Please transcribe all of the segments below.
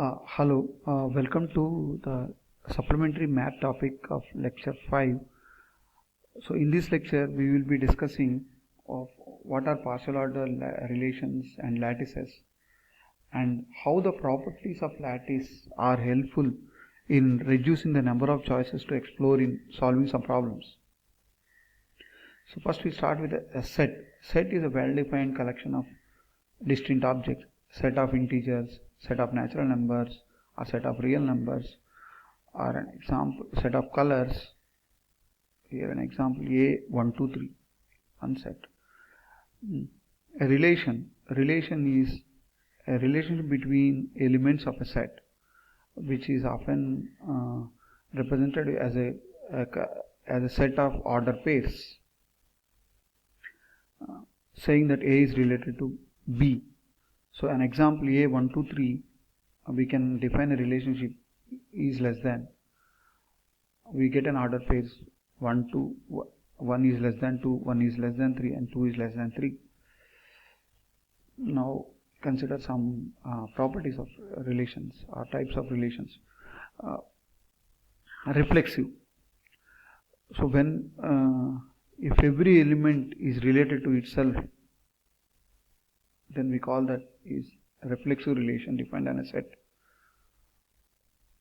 Hello, welcome to the supplementary math topic of lecture 5. So in this lecture we will be discussing of what are partial order relations and lattices and how the properties of lattice are helpful in reducing the number of choices to explore in solving some problems. So first we start with a set. Set is a well-defined collection of distinct objects, set of integers, set of natural numbers, or set of real numbers, or an example set of colors. Here an example A 1 2 3 one set. A relation is a relationship between elements of a set, which is often represented as a set of order pairs, saying that A is related to B. So an example A 1 2 3, we can define a relationship is less than. We get an order pair 1 2, 1 is less than 2, 1 is less than 3, and 2 is less than 3. Now consider some properties of relations or types of relations. Reflexive. So when if every element is related to itself, then we call that is a reflexive relation defined on a set.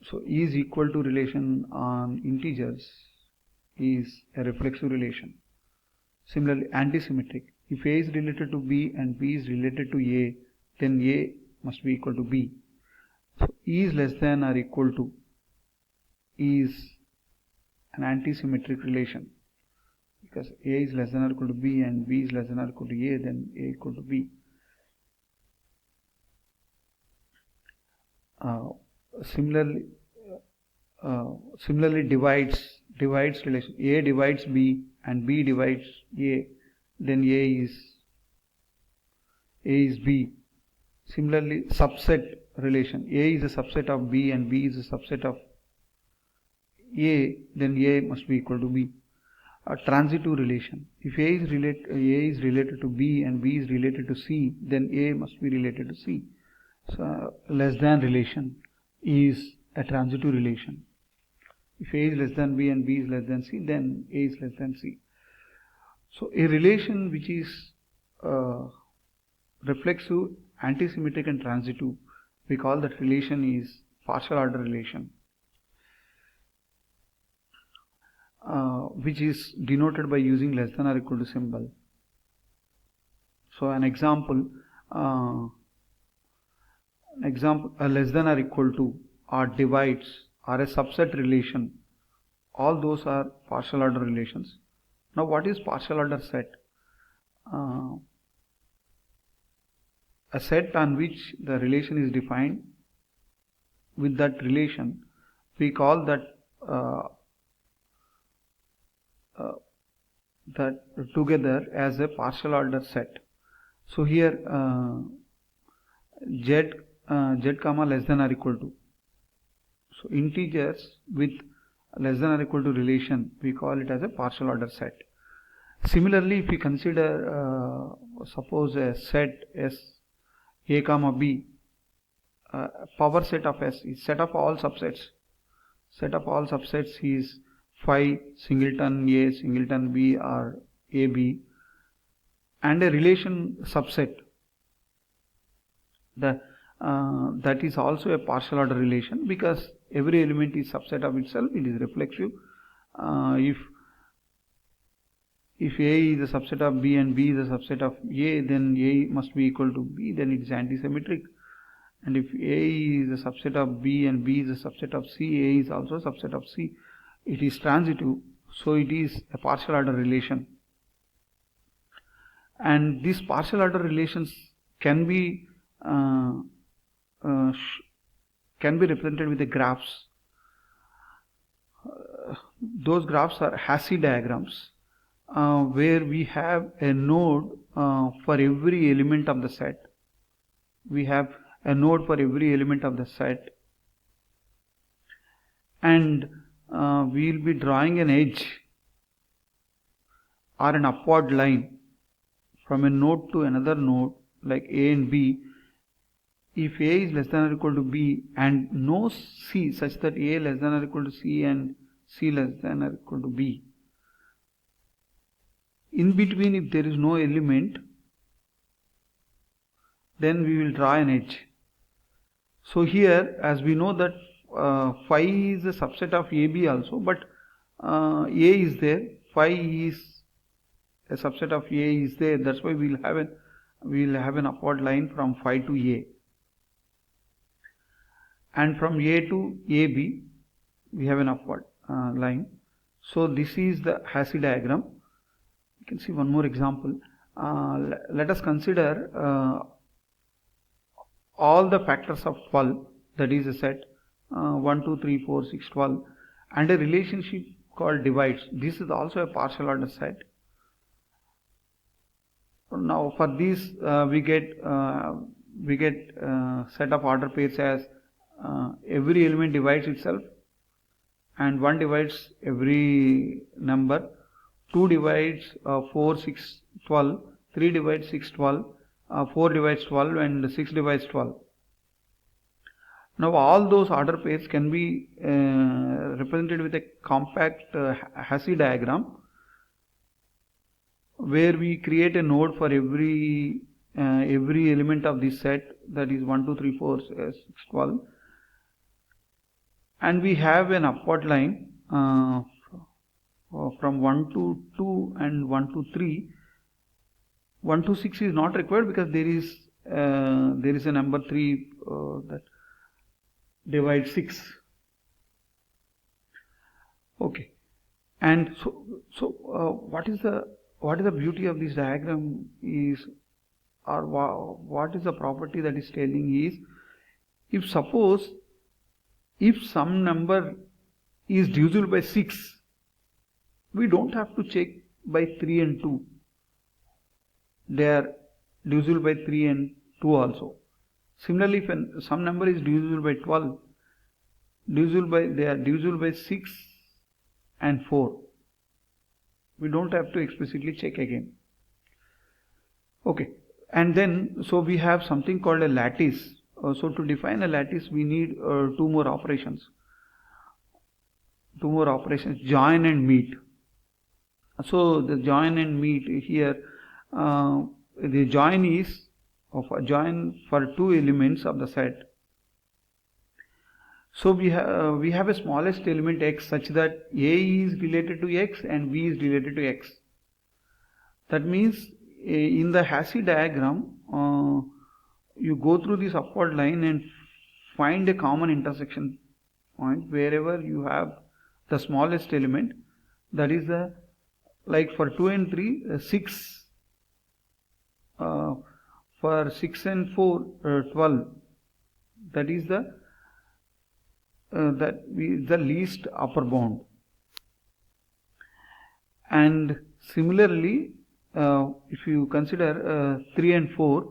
So E is equal to relation on integers is a reflexive relation. Similarly, antisymmetric. If A is related to B and B is related to A, then A must be equal to B. So E is less than or equal to is an antisymmetric relation, because A is less than or equal to B and B is less than or equal to A, then A equal to B. Similarly divides relation. A divides B and B divides A, then A is B. Similarly, subset relation. A is a subset of B and B is a subset of A, then A must be equal to B. A transitive relation. If A is related to B and B is related to C, then A must be related to C. So less than relation is a transitive relation. If A is less than B and B is less than C, then A is less than C. So a relation which is reflexive, antisymmetric and transitive, we call that relation is partial order relation, which is denoted by using less than or equal to symbol. So an example less than or equal to or divides or a subset relation, all those are partial order relations. Now what is partial order set? A set on which the relation is defined with that relation, we call that together as a partial order set. So here z comma less than or equal to. So integers with less than or equal to relation, we call it as a partial order set. Similarly, if we consider suppose a set S A comma B, power set of S is set of all subsets. Set of all subsets is phi singleton A singleton B or AB, and a relation subset that is also a partial order relation, because every element is subset of itself. It is reflexive. If A is a subset of B and B is a subset of A, then A must be equal to B, then it is antisymmetric. And if A is a subset of B and B is a subset of C, A is also a subset of C, it is transitive, so it is a partial order relation. And these partial order relations can be represented with the graphs. Those graphs are Hasse diagrams, where we have a node for every element of the set. We have a node for every element of the set, and we will be drawing an edge or an upward line from a node to another node like A and B if A is less than or equal to B and no C such that A less than or equal to C and C less than or equal to B, in between if there is no element, then we will draw an edge. So here, as we know that phi is a subset of AB also, but A is there, phi is a subset of A is there, that's why we will have an upward line from phi to A. And from A to AB, we have an upward line. So this is the Hasse diagram. You can see one more example. Let us consider all the factors of 12, that is a set 1, 2, 3, 4, 6, 12, and a relationship called divides. This is also a partial order set. Now for this we get set of order pairs as every element divides itself, and 1 divides every number, 2 divides 4, 6, 12, 3 divides 6, 12, 4 divides 12, and 6 divides 12. Now all those order pairs can be represented with a compact Hasse diagram, where we create a node for every element of this set, that is 1, 2, 3, 4, 6, 12, and we have an upward line from 1 to 2 and 1 to 3. 1 to 6 is not required because there is a number 3 that divides 6. Okay, and so what is the beauty of this diagram is, or what is the property that is telling is, if suppose if some number is divisible by 6, we don't have to check by 3 and 2. They are divisible by 3 and 2 also. Similarly, if some number is divisible by 12, they are divisible by 6 and 4. We don't have to explicitly check again. Okay, and then so we have something called a lattice. So to define a lattice, we need two more operations, join and meet. So the join and meet here, the join is of a join for two elements of the set. So we have a smallest element x such that A is related to x and B is related to x. That means in the Hasse diagram, you go through this upward line and find a common intersection point wherever you have the smallest element, that is like for 2 and 3, 6, for 6 and 4, 12, that is the least upper bound. And similarly, if you consider 3 and 4,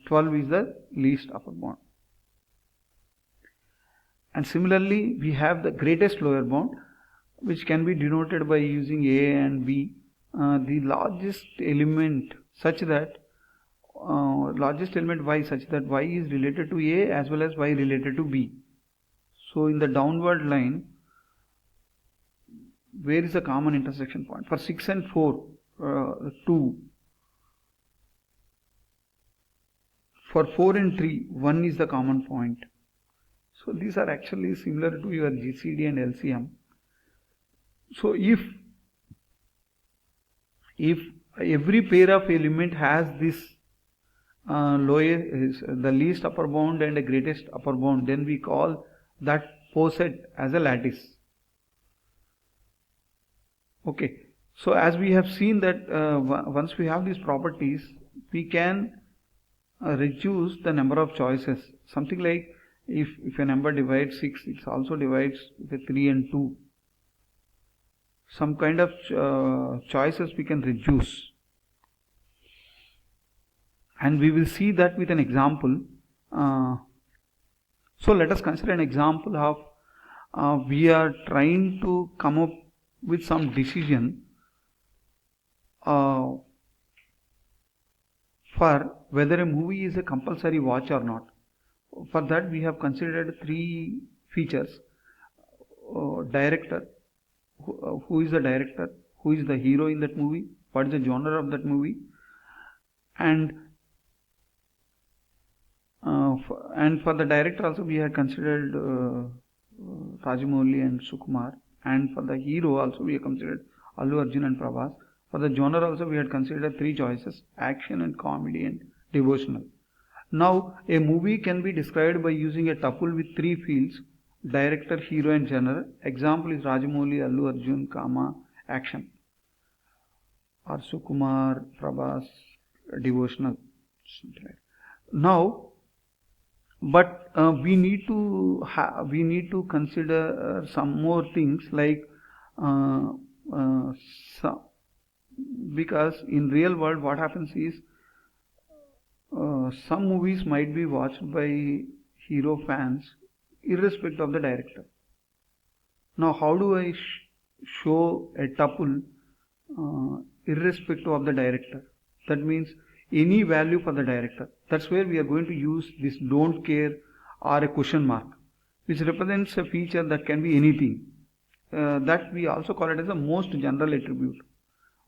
12 is the least upper bound. And similarly, we have the greatest lower bound, which can be denoted by using A and B. The largest element such that y such that y is related to A as well as y related to B. So in the downward line, where is the common intersection point? For 6 and 4, 2. For 4 and 3, 1 is the common point. So these are actually similar to your GCD and LCM. So if every pair of element has this the least upper bound and the greatest upper bound, then we call that poset as a lattice. Okay, so as we have seen that once we have these properties, we can reduce the number of choices. Something like if a number divides 6, it also divides with 3 and 2. Some kind of choices we can reduce, and we will see that with an example. So let us consider an example of we are trying to come up with some decision for for whether a movie is a compulsory watch or not. For that we have considered three features. Director, who is the director, who is the hero in that movie, what is the genre of that movie, and for the director also we have considered Rajamouli and Sukumar, and for the hero also we have considered Allu Arjun and Prabhas. For the genre also we had considered three choices: action and comedy and devotional. Now a movie can be described by using a tuple with three fields: director, hero and genre. Example is Rajamouli, Allu Arjun, comma, action, or Sukumar, Prabhas, devotional. Now, but we need to consider some more things, like because in real world what happens is some movies might be watched by hero fans irrespective of the director. Now how do I show a tuple irrespective of the director? That means any value for the director. That's where we are going to use this don't care or a question mark, which represents a feature that can be anything. That we also call it as a most general attribute.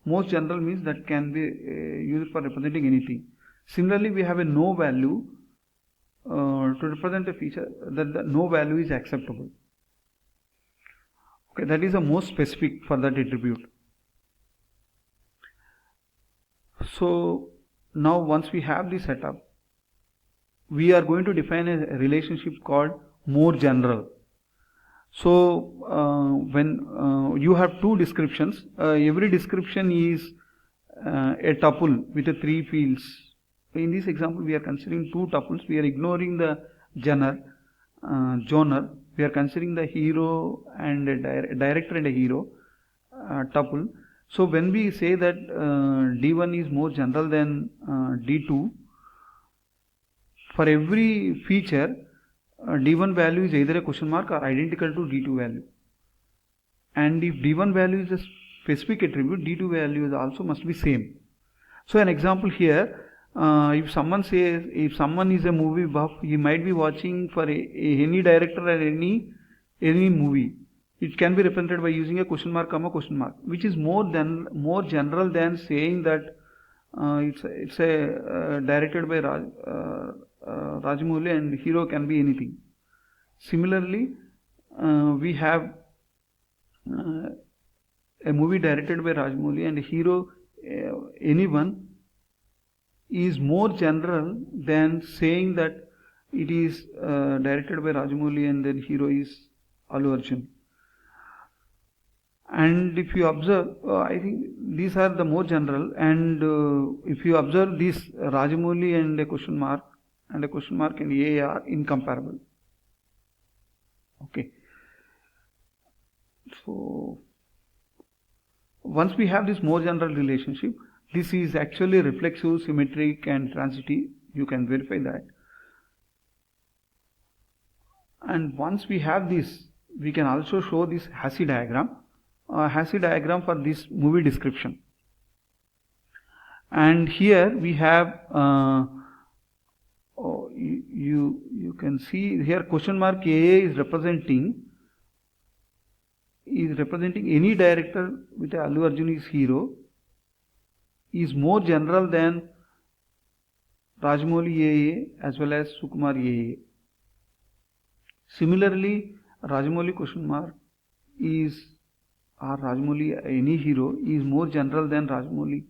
Most general means that can be used for representing anything. Similarly, we have a no value to represent a feature that the no value is acceptable. Okay, that is the most specific for that attribute. So now once we have this setup, we are going to define a relationship called more general. So when you have two descriptions, every description is a tuple with a three fields. In this example we are considering two tuples. We are ignoring the genre. We are considering the hero and a director and a hero tuple. So when we say that D1 is more general than D2, for every feature D1 value is either a question mark or identical to D2 value. And if D1 value is a specific attribute, D2 value is also must be same. So an example here, if someone says, if someone is a movie buff, he might be watching for any director or any movie. It can be represented by using a question mark, comma, question mark, which is more general than saying that it's a directed by Rajamouli and hero can be anything. Similarly, we have a movie directed by Rajamouli and hero anyone is more general than saying that it is directed by Rajamouli and then hero is Allu Arjun. And if you observe, I think these are the more general, and if you observe this Rajamouli and a question mark and A are incomparable. Okay. So once we have this more general relationship, this is actually reflexive, symmetric and transitive. You can verify that. And once we have this, we can also show this Hasse diagram. Hasse diagram for this movie description. And here we have you can see here question mark AA is representing any director with Allu Arjun is hero is more general than Rajamouli AA as well as Sukumar AA. Similarly, Rajamouli question mark is or Rajamouli any hero is more general than Rajamouli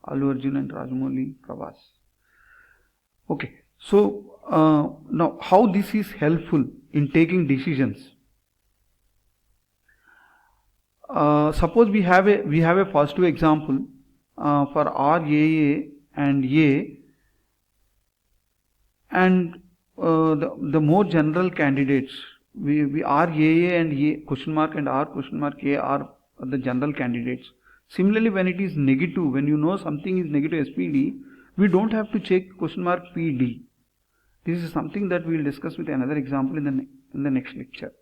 Allu Arjun and Rajamouli Prabhas. Okay, so now how this is helpful in taking decisions. Suppose we have a positive example for RAA and A, and the more general candidates, we RAA and A question mark and R question mark A are the general candidates. Similarly, when it is negative, when you know something is negative SPD, we don't have to check question mark PD. This is something that we will discuss with another example in the next lecture.